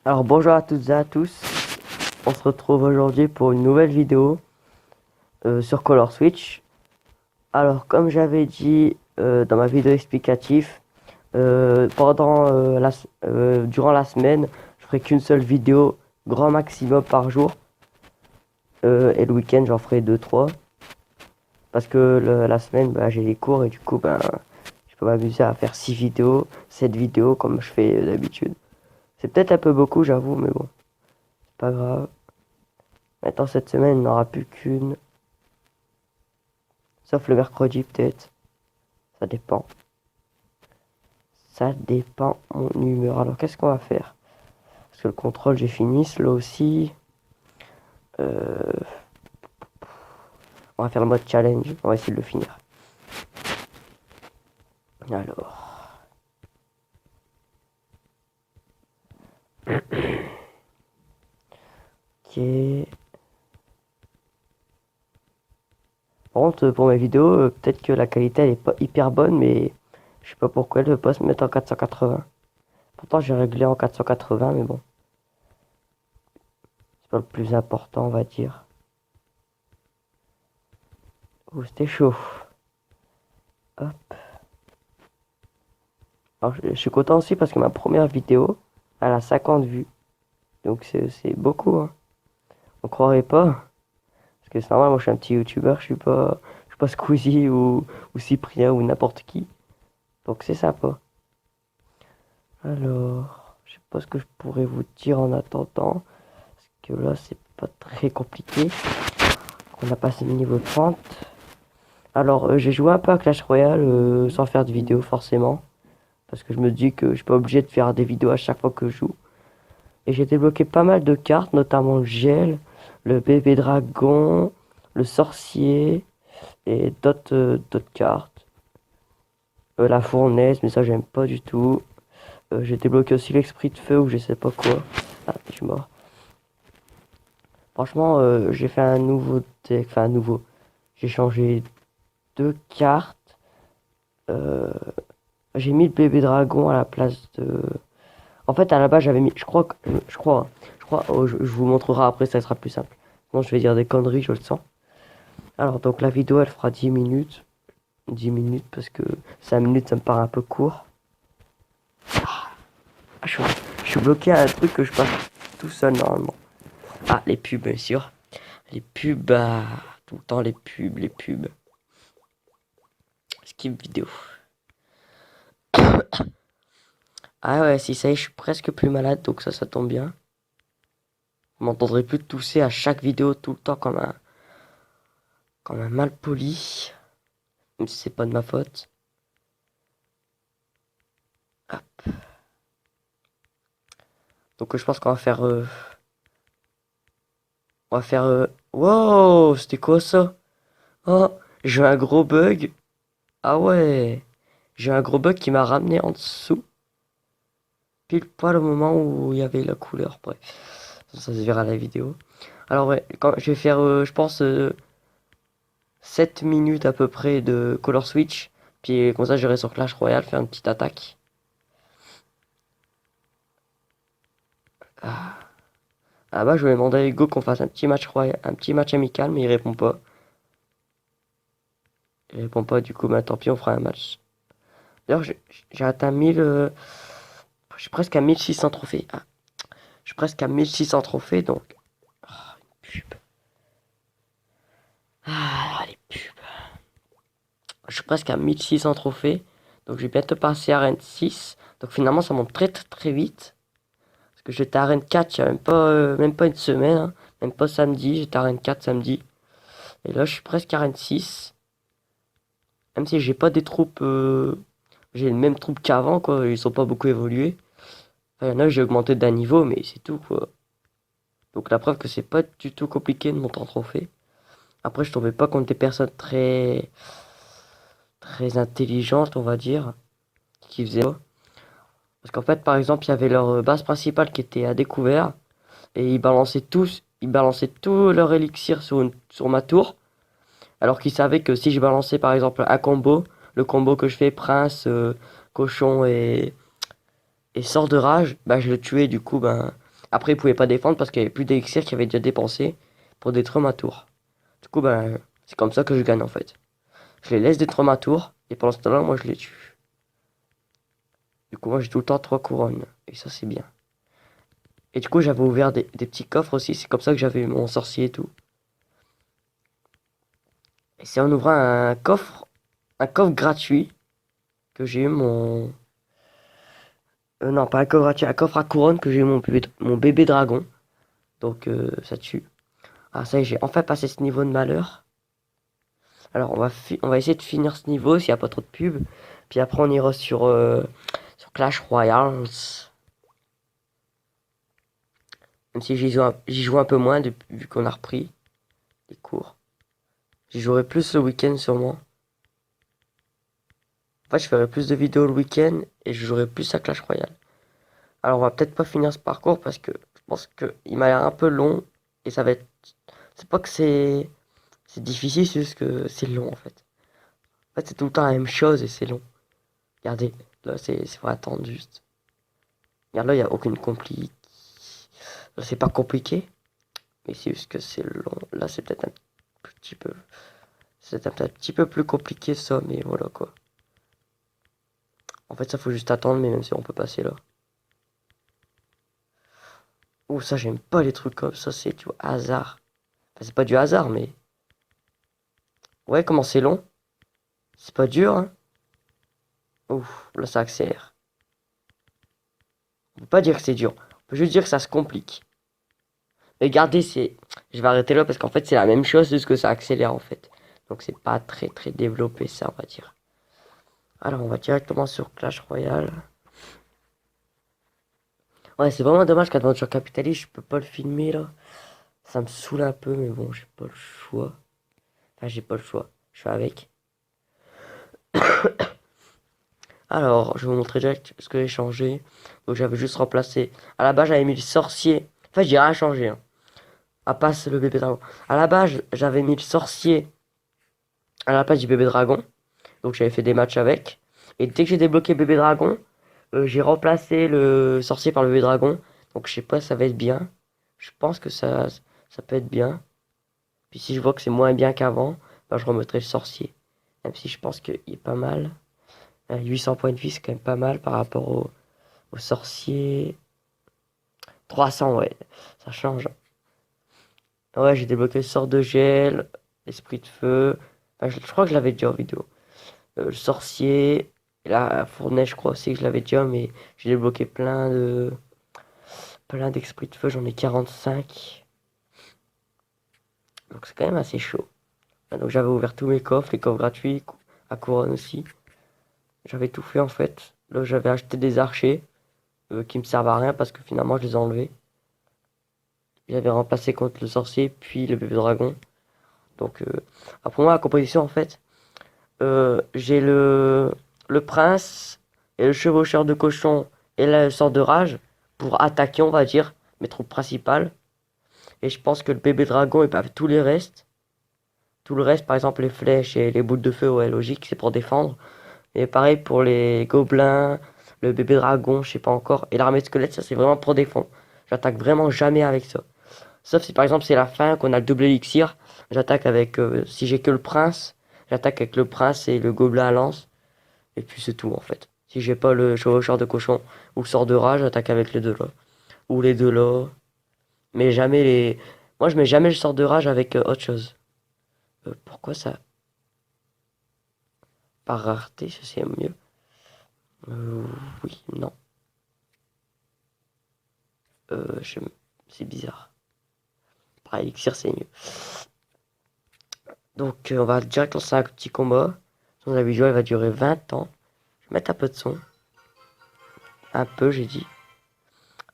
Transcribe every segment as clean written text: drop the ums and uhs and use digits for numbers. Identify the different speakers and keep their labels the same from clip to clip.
Speaker 1: Alors bonjour à toutes et à tous, on se retrouve aujourd'hui pour une nouvelle vidéo sur Color Switch. Alors comme j'avais dit dans ma vidéo explicative, durant la semaine, je ferai qu'une seule vidéo, grand maximum par jour. Et le week-end j'en ferai 2-3. Parce que la semaine j'ai les cours et du coup je peux m'amuser à faire 6 vidéos, 7 vidéos comme je fais d'habitude. C'est peut-être un peu beaucoup j'avoue, mais bon, c'est pas grave. Maintenant, cette semaine, il n'y en aura plus qu'une. Sauf le mercredi, peut-être. Ça dépend. Ça dépend mon humeur. Alors, qu'est-ce qu'on va faire? Parce que le contrôle, j'ai fini. Là aussi. Euh, on va faire le mode challenge. On va essayer de le finir. Alors. Ok. Par contre, pour mes vidéos, peut-être que la qualité, elle est pas hyper bonne, mais je sais pas pourquoi elle ne veut pas se mettre en 480. Pourtant, j'ai réglé en 480, mais bon. C'est pas le plus important, on va dire. Oh, c'était chaud. Hop. Alors, je suis content aussi parce que ma première vidéo, elle a 50 vues. Donc, c'est beaucoup, hein. On croirait pas. Parce que c'est normal, moi, je suis un petit youtubeur, je suis pas Squeezie ou Cyprien ou n'importe qui. Donc, c'est sympa. Alors, je sais pas ce que je pourrais vous dire en attendant. Parce que là, c'est pas très compliqué. On a passé le niveau 30. Alors, j'ai joué un peu à Clash Royale sans faire de vidéo forcément. Parce que je me dis que je suis pas obligé de faire des vidéos à chaque fois que je joue. Et j'ai débloqué pas mal de cartes, notamment le gel, le bébé dragon, le sorcier et d'autres cartes. La fournaise, mais ça j'aime pas du tout. J'ai débloqué aussi l'esprit de feu ou je sais pas quoi. Ah, je suis mort. Franchement, j'ai fait un nouveau deck, enfin un nouveau. J'ai changé deux cartes. Euh, j'ai mis le bébé dragon à la place de. En fait, à la base, j'avais mis. Je vous montrerai après, ça sera plus simple. Bon, je vais dire des conneries, je le sens. Alors, donc la vidéo, elle fera 10 minutes. 10 minutes parce que 5 minutes, ça me paraît un peu court. Ah, je suis bloqué à un truc que je passe tout seul normalement. Ah, les pubs, bien sûr. Les pubs, tout le temps les pubs, les pubs. Skip vidéo. Ah ouais, si ça y est, je suis presque plus malade, donc ça tombe bien. Vous m'entendrez plus tousser à chaque vidéo tout le temps comme un mal poli. Même si c'est pas de ma faute. Hop. Donc je pense qu'on va faire. On va faire. Wow, c'était quoi ça? Oh, j'ai un gros bug. Ah ouais. J'ai un gros bug qui m'a ramené en dessous. Pile poil au moment où il y avait la couleur. Bref. Ça se verra à la vidéo. Alors ouais, quand je vais faire, je pense, 7 minutes à peu près de Color Switch. Puis comme ça, j'irai sur Clash Royale faire une petite attaque. Ah. Ah bah, je vais demander à Hugo qu'on fasse un petit match royal, un petit match amical, mais il répond pas. Il répond pas, du coup, bah tant pis, on fera un match. D'ailleurs, j'ai atteint 1000. Je suis presque à 1600 trophées. Ah, je suis presque à 1600 trophées, donc. Ah, une pub. Ah, les pubs. Je suis presque à 1600 trophées. Donc, je vais bientôt passer à Arène 6. Donc, finalement, ça monte très, très, très vite. Parce que j'étais à Arène 4 il n'y a même pas une semaine, hein. Même pas samedi. J'étais à Arène 4 samedi. Et là, je suis presque à Arène 6. Même si j'ai pas des troupes. J'ai les mêmes troupes qu'avant, quoi. Ils sont pas beaucoup évolués. Enfin, il y en a, j'ai augmenté d'un niveau, mais c'est tout, quoi. Donc, la preuve que c'est pas du tout compliqué de monter en trophée. Après, je tombais pas contre des personnes très intelligentes, on va dire, qui faisaient ça. Parce qu'en fait, par exemple, il y avait leur base principale qui était à découvert. Et ils balançaient tout leur élixir sur ma tour. Alors qu'ils savaient que si je balançais par exemple un combo, le combo que je fais prince, cochon et sort de rage, bah je le tuais du coup, ben Après, il pouvait pas défendre parce qu'il y avait plus d'élixir qu'il avait déjà dépensé pour détruire ma tour. Du coup, ben, c'est comme ça que je gagne en fait. Je les laisse détruire ma tour et pendant ce temps-là, moi je les tue. Du coup, moi j'ai tout le temps 3 couronnes et ça c'est bien. Et du coup, j'avais ouvert des petits coffres aussi. C'est comme ça que j'avais eu mon sorcier et tout. Et c'est en ouvrant un coffre gratuit que j'ai eu mon... non, pas un coffre gratuit, un coffre à couronne que j'ai eu mon bébé dragon. Donc ça tue. Ah ça y est, j'ai enfin passé ce niveau de malheur. Alors on va essayer de finir ce niveau s'il n'y a pas trop de pubs. Puis après on ira sur Clash Royale. Même si j'y joue un peu moins vu qu'on a repris les cours. J'y jouerai plus le week-end sûrement. En fait je ferai plus de vidéos le week-end et je jouerai plus à Clash Royale. Alors on va peut-être pas finir ce parcours parce que je pense qu'il m'a l'air un peu long. Et ça va être... C'est pas que c'est difficile, c'est juste que c'est long en fait. En fait c'est tout le temps la même chose et c'est long. Regardez, là c'est faut attendre juste. Regarde là, il n'y a aucune complique. Là c'est pas compliqué. Mais c'est juste que c'est long. Là c'est peut-être un petit peu. C'est un petit peu plus compliqué ça, mais voilà quoi. En fait ça faut juste attendre, mais même si on peut passer là. Oh ça j'aime pas les trucs comme ça, c'est du hasard. Enfin c'est pas du hasard mais. Ouais comment c'est long. C'est pas dur hein. Ouf, là ça accélère. On peut pas dire que c'est dur. On peut juste dire que ça se complique. Mais regardez, c'est... Je vais arrêter là parce qu'en fait c'est la même chose, juste que ça accélère en fait. Donc c'est pas très très développé ça on va dire. Alors on va directement sur Clash Royale. Ouais c'est vraiment dommage qu'Adventure Capitalist je peux pas le filmer là. Ça me saoule un peu mais bon j'ai pas le choix. Enfin j'ai pas le choix. Je suis avec. Alors je vais vous montrer direct ce que j'ai changé. Donc j'avais juste remplacé. À la base j'avais mis le sorcier. Enfin j'ai rien changé hein. À passe le bébé dragon. À la base j'avais mis le sorcier à la place du bébé dragon. Donc j'avais fait des matchs avec. Et dès que j'ai débloqué bébé dragon, j'ai remplacé le sorcier par le bébé dragon. Donc je sais pas, ça va être bien. Je pense que ça peut être bien. Puis si je vois que c'est moins bien qu'avant, bah, je remettrai le sorcier. Même si je pense qu'il est pas mal. 800 points de vie, c'est quand même pas mal par rapport au sorcier. 300, ouais, ça change. Ouais, j'ai débloqué le sort de gel, l'esprit de feu. Enfin, je crois que je l'avais dit en vidéo. Le sorcier, et la fournaise, je crois aussi que je l'avais déjà, mais j'ai débloqué plein d'esprits de feu, j'en ai 45. Donc c'est quand même assez chaud. Donc j'avais ouvert tous mes coffres, les coffres gratuits, à couronne aussi. J'avais tout fait en fait. Là j'avais acheté des archers qui me servent à rien parce que finalement je les ai enlevés. J'avais remplacé contre le sorcier puis le bébé dragon. Donc pour moi la composition en fait, j'ai le prince et le chevaucheur de cochon et le sort de rage pour attaquer, on va dire, mes troupes principales. Et je pense que le bébé dragon et pas tous les restes. Tout le reste, par exemple les flèches et les boules de feu, ouais, logique, c'est pour défendre. Et pareil pour les gobelins, le bébé dragon, je sais pas encore. Et l'armée de squelettes, ça c'est vraiment pour défendre. J'attaque vraiment jamais avec ça. Sauf si par exemple c'est la fin, qu'on a le double élixir. J'attaque avec, si j'ai que le prince, j'attaque avec le prince et le gobelin à lance. Et puis c'est tout en fait. Si j'ai pas le chevaucheur de cochon ou le sort de rage, j'attaque avec les deux là. Ou les deux là. Mais jamais les... Moi je mets jamais le sort de rage avec autre chose. Pourquoi ça? Par rareté, ça c'est mieux. Euh, oui, non. C'est bizarre. Par élixir c'est mieux. Donc on va direct lancer un petit combat. La vidéo elle va durer 20 ans. Je vais mettre un peu de son. Un peu j'ai dit.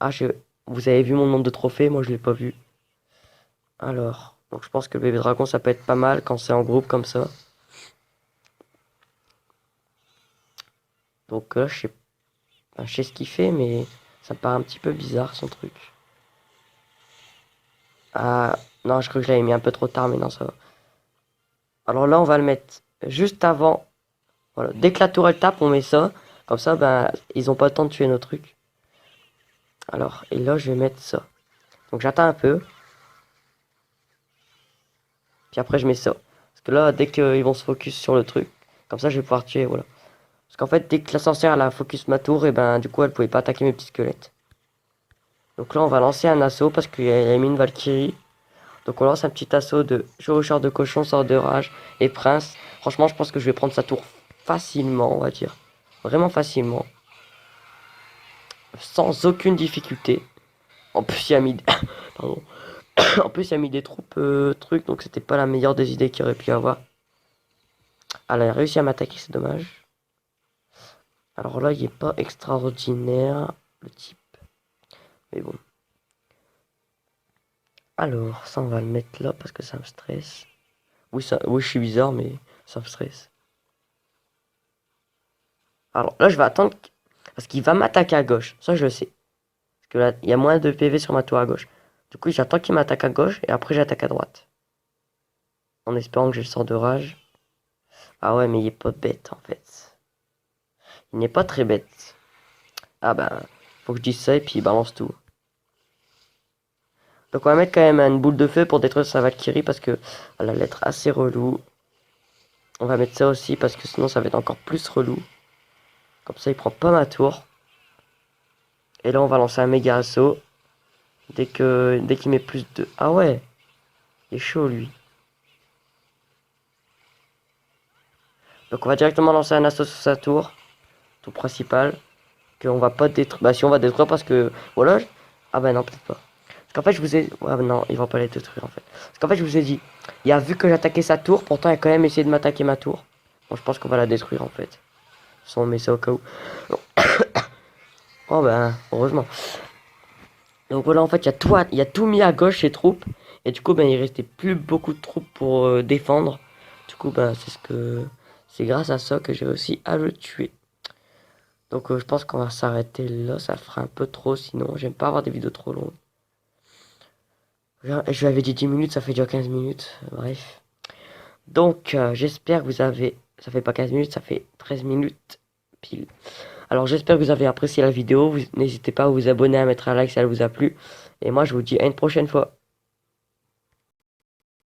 Speaker 1: Ah vous avez vu mon nombre de trophées, moi je l'ai pas vu. Alors, donc je pense que le bébé dragon ça peut être pas mal quand c'est en groupe comme ça. Donc là je sais ce qu'il fait mais ça me paraît un petit peu bizarre son truc. Ah non je crois que je l'avais mis un peu trop tard mais non ça va. Alors là on va le mettre juste avant. Voilà, dès que la tour elle tape on met ça. Comme ça ben ils ont pas le temps de tuer nos trucs. Alors et là je vais mettre ça. Donc j'attends un peu. Puis après je mets ça. Parce que là, dès qu'ils vont se focus sur le truc, comme ça je vais pouvoir tuer, voilà. Parce qu'en fait, dès que la sorcière elle a focus ma tour, et ben du coup elle pouvait pas attaquer mes petits squelettes. Donc là on va lancer un assaut parce qu'il a mis une Valkyrie. Donc on lance un petit assaut de chevaucheur de cochon, sort de rage et prince. Franchement je pense que je vais prendre sa tour facilement, on va dire. Vraiment facilement. Sans aucune difficulté. En plus il a mis... Pardon. En plus il a mis des troupes trucs, donc c'était pas la meilleure des idées qu'il aurait pu avoir. Elle a réussi à m'attaquer, c'est dommage. Alors là il est pas extraordinaire, le type. Mais bon. Alors, ça on va le mettre là parce que ça me stresse. Oui, oui je suis bizarre mais ça me stresse. Alors là je vais attendre parce qu'il va m'attaquer à gauche. Ça je le sais. Parce que là il y a moins de PV sur ma tour à gauche. Du coup j'attends qu'il m'attaque à gauche et après j'attaque à droite. En espérant que j'ai le sort de rage. Ah ouais mais il est pas bête en fait. Il n'est pas très bête. Ah ben, faut que je dise ça et puis il balance tout. Donc on va mettre quand même une boule de feu pour détruire sa Valkyrie parce que elle a l'air assez relou. On va mettre ça aussi parce que sinon ça va être encore plus relou. Comme ça il prend pas ma tour. Et là on va lancer un méga assaut. Dès qu'il met plus de... Ah ouais, il est chaud lui. Donc on va directement lancer un assaut sur sa tour. Tour principale. Qu'on va pas détruire. Bah si on va détruire parce que... Voilà. Ah bah non peut-être pas. Parce qu'en fait je vous ai... Ouais non, ils vont pas les détruire en fait. Parce qu'en fait je vous ai dit. Il a vu que j'attaquais sa tour. Pourtant il a quand même essayé de m'attaquer ma tour. Bon je pense qu'on va la détruire en fait. Si on met ça au cas où. Oh bah heureusement. Donc voilà en fait il y a tout mis à gauche ces troupes. Et du coup ben il restait plus beaucoup de troupes pour défendre. Du coup ben c'est grâce à ça que j'ai réussi à le tuer. Donc je pense qu'on va s'arrêter là, ça fera un peu trop sinon j'aime pas avoir des vidéos trop longues. Je lui avais dit 10 minutes, ça fait déjà 15 minutes, bref. Donc j'espère que vous avez... Ça fait pas 15 minutes, ça fait 13 minutes pile. Alors j'espère que vous avez apprécié la vidéo, n'hésitez pas à vous abonner, à mettre un like si elle vous a plu. Et moi je vous dis à une prochaine fois.